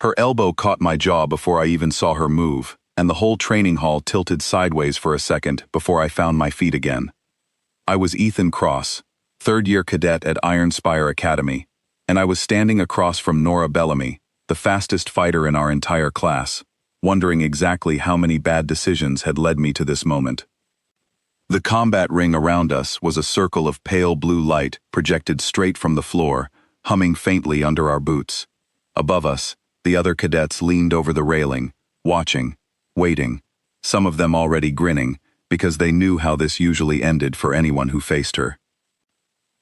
Her elbow caught my jaw before I even saw her move, and the whole training hall tilted sideways for a second before I found my feet again. I was Ethan Cross, third-year cadet at Iron Spire Academy, and I was standing across from Nora Bellamy, the fastest fighter in our entire class, wondering exactly how many bad decisions had led me to this moment. The combat ring around us was a circle of pale blue light projected straight from the floor, humming faintly under our boots. Above us, the other cadets leaned over the railing, watching, waiting, some of them already grinning, because they knew how this usually ended for anyone who faced her.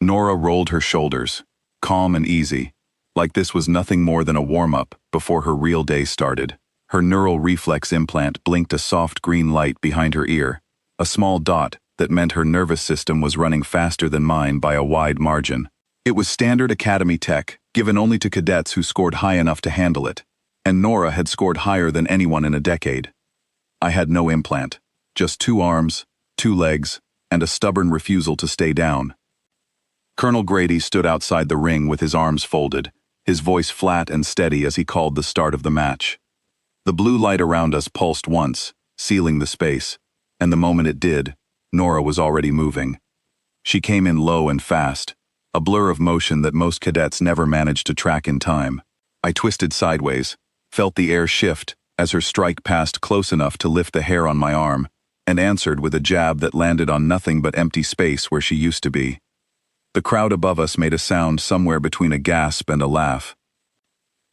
Nora rolled her shoulders, calm and easy, like this was nothing more than a warm-up before her real day started. Her neural reflex implant blinked a soft green light behind her ear, a small dot that meant her nervous system was running faster than mine by a wide margin. It was standard academy tech, given only to cadets who scored high enough to handle it, and Nora had scored higher than anyone in a decade. I had no implant, just 2 arms, 2 legs, and a stubborn refusal to stay down. Colonel Grady stood outside the ring with his arms folded, his voice flat and steady as he called the start of the match. The blue light around us pulsed once, sealing the space, and the moment it did, Nora was already moving. She came in low and fast, a blur of motion that most cadets never managed to track in time. I twisted sideways, felt the air shift as her strike passed close enough to lift the hair on my arm, and answered with a jab that landed on nothing but empty space where she used to be. The crowd above us made a sound somewhere between a gasp and a laugh.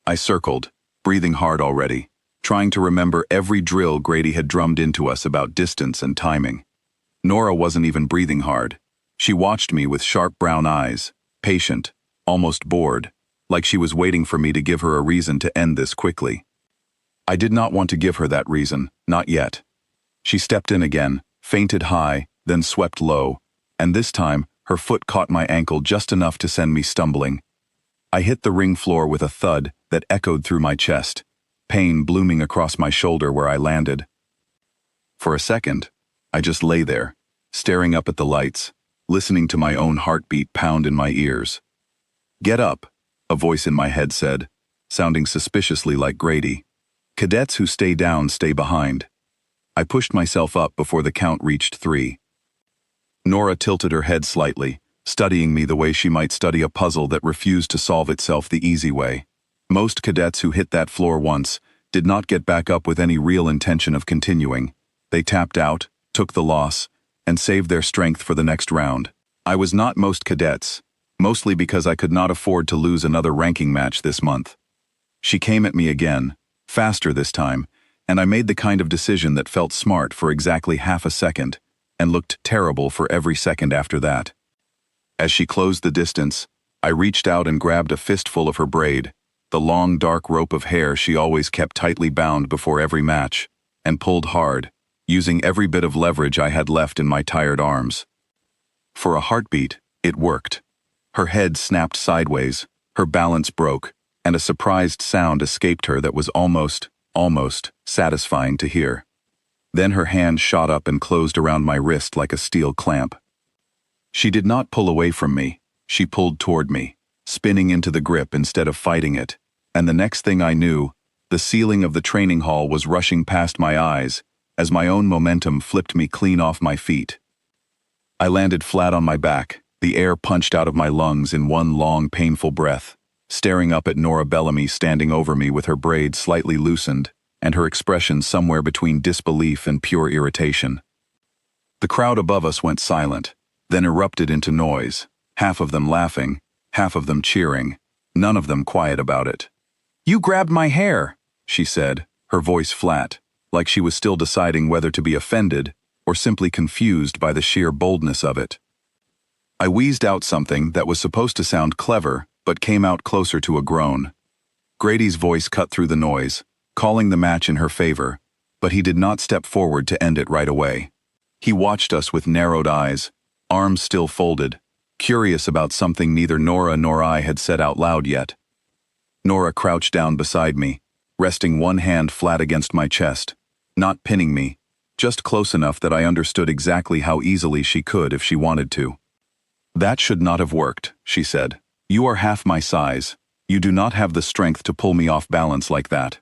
I circled, breathing hard already, trying to remember every drill Grady had drummed into us about distance and timing. Nora wasn't even breathing hard. She watched me with sharp brown eyes, patient, almost bored, like she was waiting for me to give her a reason to end this quickly. I did not want to give her that reason, not yet. She stepped in again, feinted high, then swept low, and this time, her foot caught my ankle just enough to send me stumbling. I hit the ring floor with a thud that echoed through my chest, pain blooming across my shoulder where I landed. For a second, I just lay there, staring up at the lights, listening to my own heartbeat pound in my ears. "Get up," a voice in my head said, sounding suspiciously like Grady. "Cadets who stay down stay behind." I pushed myself up before the count reached 3. Nora tilted her head slightly, studying me the way she might study a puzzle that refused to solve itself the easy way. Most cadets who hit that floor once did not get back up with any real intention of continuing. They tapped out, took the loss, and saved their strength for the next round. I was not most cadets, mostly because I could not afford to lose another ranking match this month. She came at me again, faster this time, and I made the kind of decision that felt smart for exactly half a second, and looked terrible for every second after that. As she closed the distance, I reached out and grabbed a fistful of her braid, the long dark rope of hair she always kept tightly bound before every match, and pulled hard, using every bit of leverage I had left in my tired arms. For a heartbeat, it worked. Her head snapped sideways, her balance broke, and a surprised sound escaped her that was almost satisfying to hear. Then her hand shot up and closed around my wrist like a steel clamp. She did not pull away from me, she pulled toward me, spinning into the grip instead of fighting it, and the next thing I knew, the ceiling of the training hall was rushing past my eyes as my own momentum flipped me clean off my feet. I landed flat on my back, the air punched out of my lungs in one long, painful breath, staring up at Nora Bellamy standing over me with her braid slightly loosened, and her expression somewhere between disbelief and pure irritation. The crowd above us went silent, then erupted into noise, half of them laughing, half of them cheering, none of them quiet about it. "You grabbed my hair," she said, her voice flat, like she was still deciding whether to be offended or simply confused by the sheer boldness of it. I wheezed out something that was supposed to sound clever, but came out closer to a groan. Grady's voice cut through the noise, calling the match in her favor, but he did not step forward to end it right away. He watched us with narrowed eyes, arms still folded, curious about something neither Nora nor I had said out loud yet. Nora crouched down beside me, resting one hand flat against my chest, not pinning me, just close enough that I understood exactly how easily she could if she wanted to. "That should not have worked," she said. "You are half my size. You do not have the strength to pull me off balance like that.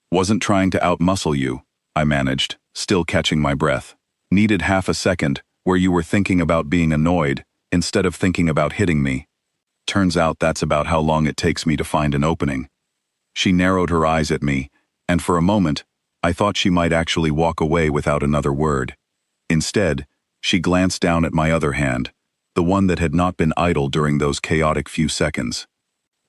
Wasn't trying to outmuscle you, I managed, still catching my breath. Needed half a second, where you were thinking about being annoyed, instead of thinking about hitting me. Turns out that's about how long it takes me to find an opening. She narrowed her eyes at me, and for a moment, I thought she might actually walk away without another word. Instead, she glanced down at my other hand, the one that had not been idle during those chaotic few seconds.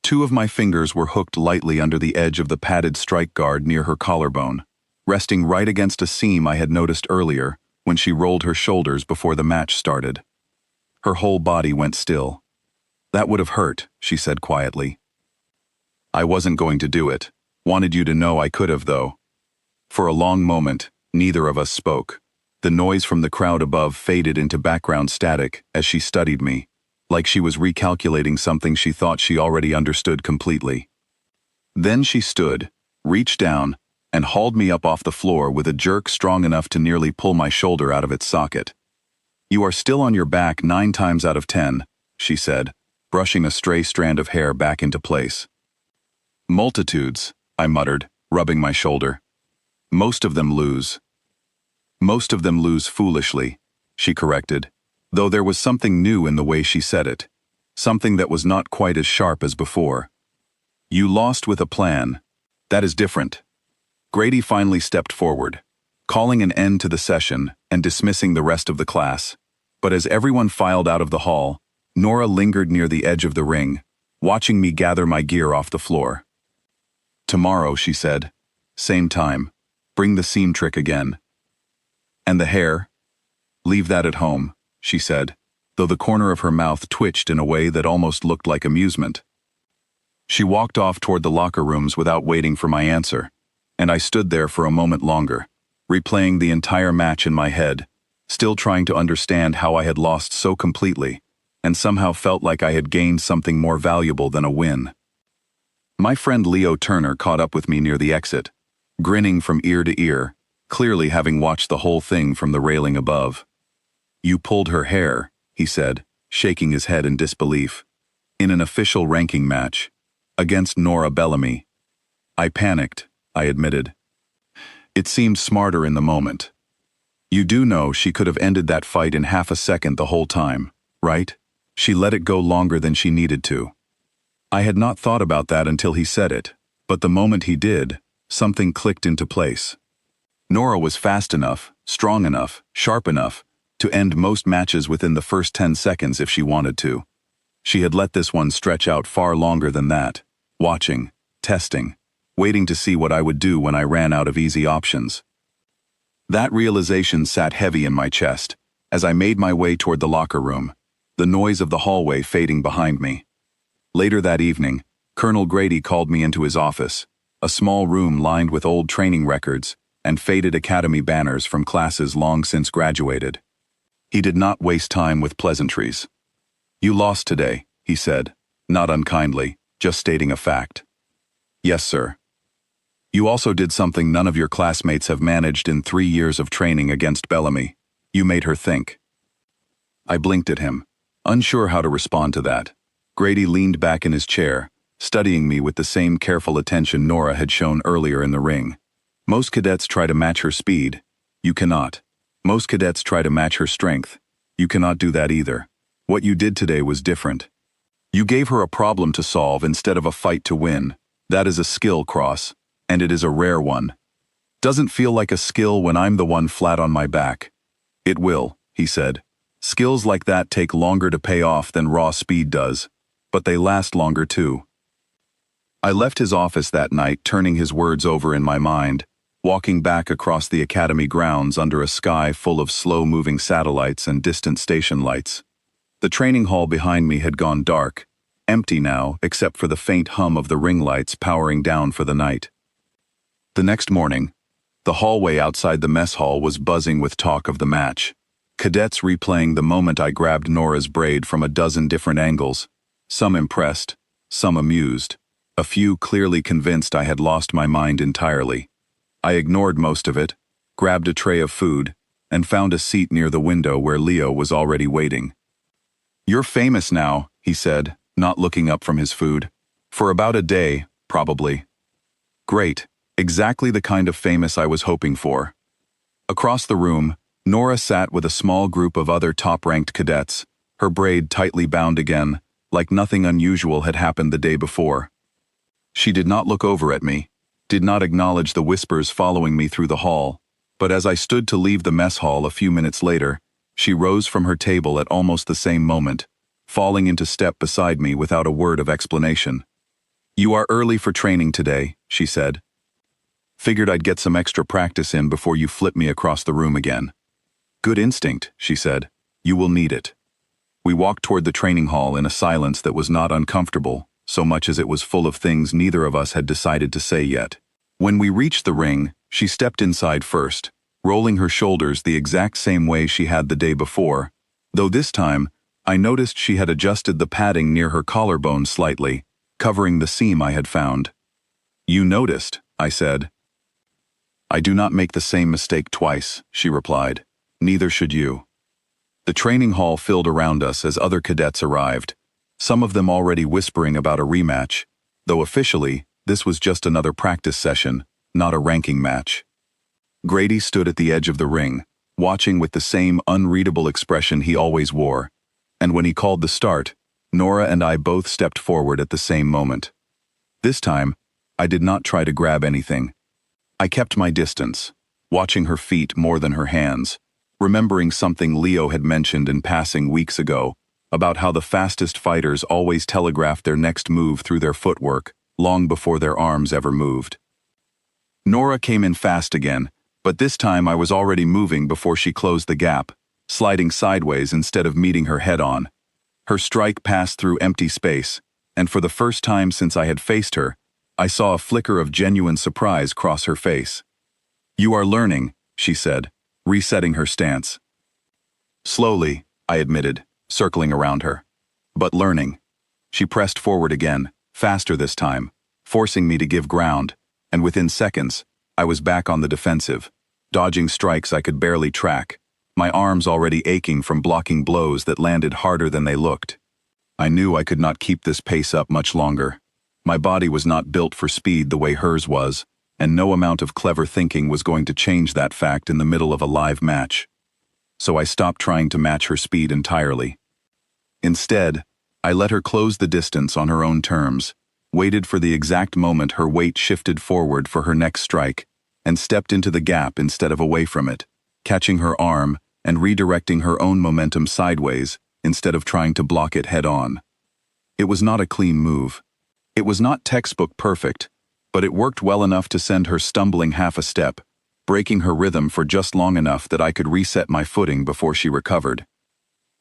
Two of my fingers were hooked lightly under the edge of the padded strike guard near her collarbone, resting right against a seam I had noticed earlier when she rolled her shoulders before the match started. Her whole body went still. That would have hurt, she said quietly. I wasn't going to do it. Wanted you to know I could have, though. For a long moment, neither of us spoke. The noise from the crowd above faded into background static as she studied me, like she was recalculating something she thought she already understood completely. Then she stood, reached down, and hauled me up off the floor with a jerk strong enough to nearly pull my shoulder out of its socket. You are still on your back 9 times out of 10, she said, brushing a stray strand of hair back into place. Multitudes, I muttered, rubbing my shoulder. Most of them lose. Most of them lose foolishly, she corrected, though there was something new in the way she said it, something that was not quite as sharp as before. You lost with a plan. That is different. Grady finally stepped forward, calling an end to the session and dismissing the rest of the class. But as everyone filed out of the hall, Nora lingered near the edge of the ring, watching me gather my gear off the floor. Tomorrow, she said. Same time. Bring the seam trick again. And the hair? Leave that at home, she said, though the corner of her mouth twitched in a way that almost looked like amusement. She walked off toward the locker rooms without waiting for my answer, and I stood there for a moment longer, replaying the entire match in my head, still trying to understand how I had lost so completely, and somehow felt like I had gained something more valuable than a win. My friend Leo Turner caught up with me near the exit, grinning from ear to ear, clearly having watched the whole thing from the railing above. You pulled her hair, he said, shaking his head in disbelief. In an official ranking match. Against Nora Bellamy. I panicked, I admitted. It seemed smarter in the moment. You do know she could have ended that fight in half a second the whole time, right? She let it go longer than she needed to. I had not thought about that until he said it, but the moment he did, something clicked into place. Nora was fast enough, strong enough, sharp enough, to end most matches within the first 10 seconds if she wanted to. She had let this one stretch out far longer than that, watching, testing, waiting to see what I would do when I ran out of easy options. That realization sat heavy in my chest as I made my way toward the locker room, the noise of the hallway fading behind me. Later that evening, Colonel Grady called me into his office, a small room lined with old training records and faded academy banners from classes long since graduated. He did not waste time with pleasantries. You lost today, he said, not unkindly, just stating a fact. Yes, sir. You also did something none of your classmates have managed in 3 years of training against Bellamy. You made her think. I blinked at him, unsure how to respond to that. Grady leaned back in his chair, studying me with the same careful attention Nora had shown earlier in the ring. Most cadets try to match her speed. You cannot. Most cadets try to match her strength. You cannot do that either. What you did today was different. You gave her a problem to solve instead of a fight to win. That is a skill, Cross, and it is a rare one. Doesn't feel like a skill when I'm the one flat on my back. It will, he said. Skills like that take longer to pay off than raw speed does, but they last longer too. I left his office that night turning his words over in my mind, walking back across the academy grounds under a sky full of slow-moving satellites and distant station lights. The training hall behind me had gone dark, empty now except for the faint hum of the ring lights powering down for the night. The next morning, the hallway outside the mess hall was buzzing with talk of the match. Cadets replaying the moment I grabbed Nora's braid from a dozen different angles, some impressed, some amused, a few clearly convinced I had lost my mind entirely. I ignored most of it, grabbed a tray of food, and found a seat near the window where Leo was already waiting. You're famous now, he said, not looking up from his food. For about a day, probably. Great. Exactly the kind of famous I was hoping for. Across the room, Nora sat with a small group of other top-ranked cadets, her braid tightly bound again, like nothing unusual had happened the day before. She did not look over at me, did not acknowledge the whispers following me through the hall, but as I stood to leave the mess hall a few minutes later, she rose from her table at almost the same moment, falling into step beside me without a word of explanation. "You are early for training today," she said. "Figured I'd get some extra practice in before you flip me across the room again." "Good instinct," she said. "You will need it." We walked toward the training hall in a silence that was not uncomfortable, so much as it was full of things neither of us had decided to say yet. When we reached the ring, she stepped inside first, rolling her shoulders the exact same way she had the day before, though this time, I noticed she had adjusted the padding near her collarbone slightly, covering the seam I had found. "You noticed," I said. "I do not make the same mistake twice," she replied. "Neither should you." The training hall filled around us as other cadets arrived, some of them already whispering about a rematch, though officially, this was just another practice session, not a ranking match. Grady stood at the edge of the ring, watching with the same unreadable expression he always wore, and when he called the start, Nora and I both stepped forward at the same moment. This time, I did not try to grab anything. I kept my distance, watching her feet more than her hands, remembering something Leo had mentioned in passing weeks ago about how the fastest fighters always telegraphed their next move through their footwork, long before their arms ever moved. Nora came in fast again, but this time I was already moving before she closed the gap, sliding sideways instead of meeting her head-on. Her strike passed through empty space, and for the first time since I had faced her, I saw a flicker of genuine surprise cross her face. "You are learning," she said, resetting her stance. "Slowly," I admitted, circling around her. "But learning." She pressed forward again, faster this time, forcing me to give ground, and within seconds, I was back on the defensive, dodging strikes I could barely track, my arms already aching from blocking blows that landed harder than they looked. I knew I could not keep this pace up much longer. My body was not built for speed the way hers was, and no amount of clever thinking was going to change that fact in the middle of a live match. So I stopped trying to match her speed entirely. Instead, I let her close the distance on her own terms, waited for the exact moment her weight shifted forward for her next strike, and stepped into the gap instead of away from it, catching her arm and redirecting her own momentum sideways instead of trying to block it head-on. It was not a clean move. It was not textbook perfect, but it worked well enough to send her stumbling half a step, breaking her rhythm for just long enough that I could reset my footing before she recovered.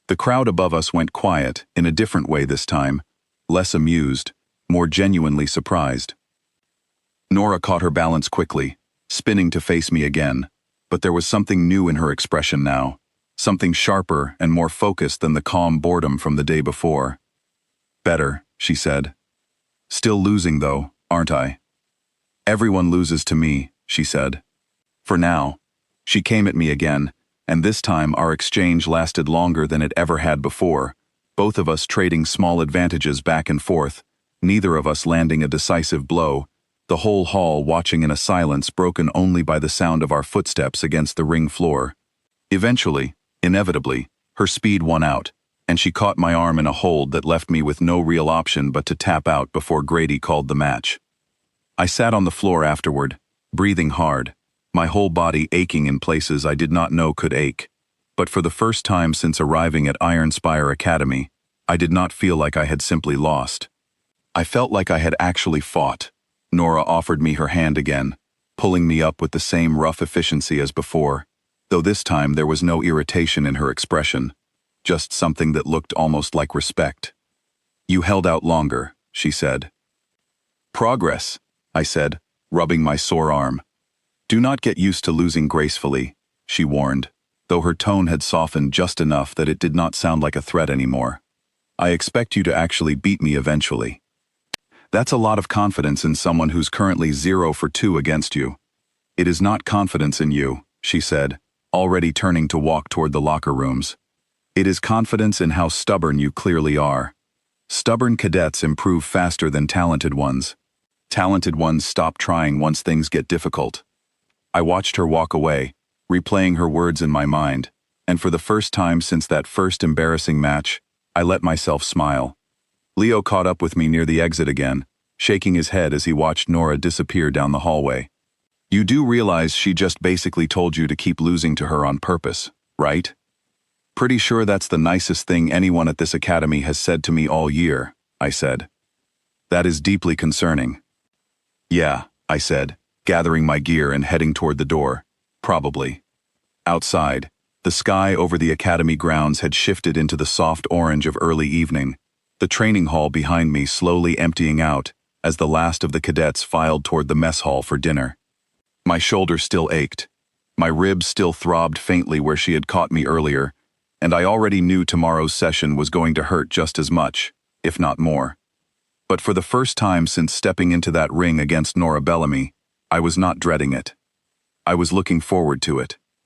The crowd above us went quiet, in a different way this time, less amused, more genuinely surprised. Nora caught her balance quickly, spinning to face me again, but there was something new in her expression now, something sharper and more focused than the calm boredom from the day before. "Better," she said. "Still losing though, aren't I?" "Everyone loses to me," she said. For now. She came at me again, and this time our exchange lasted longer than it ever had before, both of us trading small advantages back and forth, neither of us landing a decisive blow, the whole hall watching in a silence broken only by the sound of our footsteps against the ring floor. Eventually, inevitably, her speed won out, and she caught my arm in a hold that left me with no real option but to tap out before Grady called the match. I sat on the floor afterward, breathing hard, my whole body aching in places I did not know could ache. But for the first time since arriving at Iron Spire Academy, I did not feel like I had simply lost. I felt like I had actually fought. Nora offered me her hand again, pulling me up with the same rough efficiency as before, though this time there was no irritation in her expression, just something that looked almost like respect. "You held out longer," she said. "Progress," I said, rubbing my sore arm. "Do not get used to losing gracefully," she warned, though her tone had softened just enough that it did not sound like a threat anymore. "I expect you to actually beat me eventually." That's a lot of confidence in someone who's currently 0 for 2 against you. "It is not confidence in you," she said, already turning to walk toward the locker rooms. "It is confidence in how stubborn you clearly are." Stubborn cadets improve faster than talented ones. Talented ones stop trying once things get difficult. I watched her walk away, replaying her words in my mind, and for the first time since that first embarrassing match, I let myself smile. Leo caught up with me near the exit again, shaking his head as he watched Nora disappear down the hallway. You do realize she just basically told you to keep losing to her on purpose, right? Pretty sure that's the nicest thing anyone at this academy has said to me all year, I said. That is deeply concerning. Yeah, I said, gathering my gear and heading toward the door. Probably. Outside, the sky over the academy grounds had shifted into the soft orange of early evening, the training hall behind me slowly emptying out as the last of the cadets filed toward the mess hall for dinner. My shoulder still ached. My ribs still throbbed faintly where she had caught me earlier, and I already knew tomorrow's session was going to hurt just as much, if not more. But for the first time since stepping into that ring against Nora Bellamy, I was not dreading it. I was looking forward to it.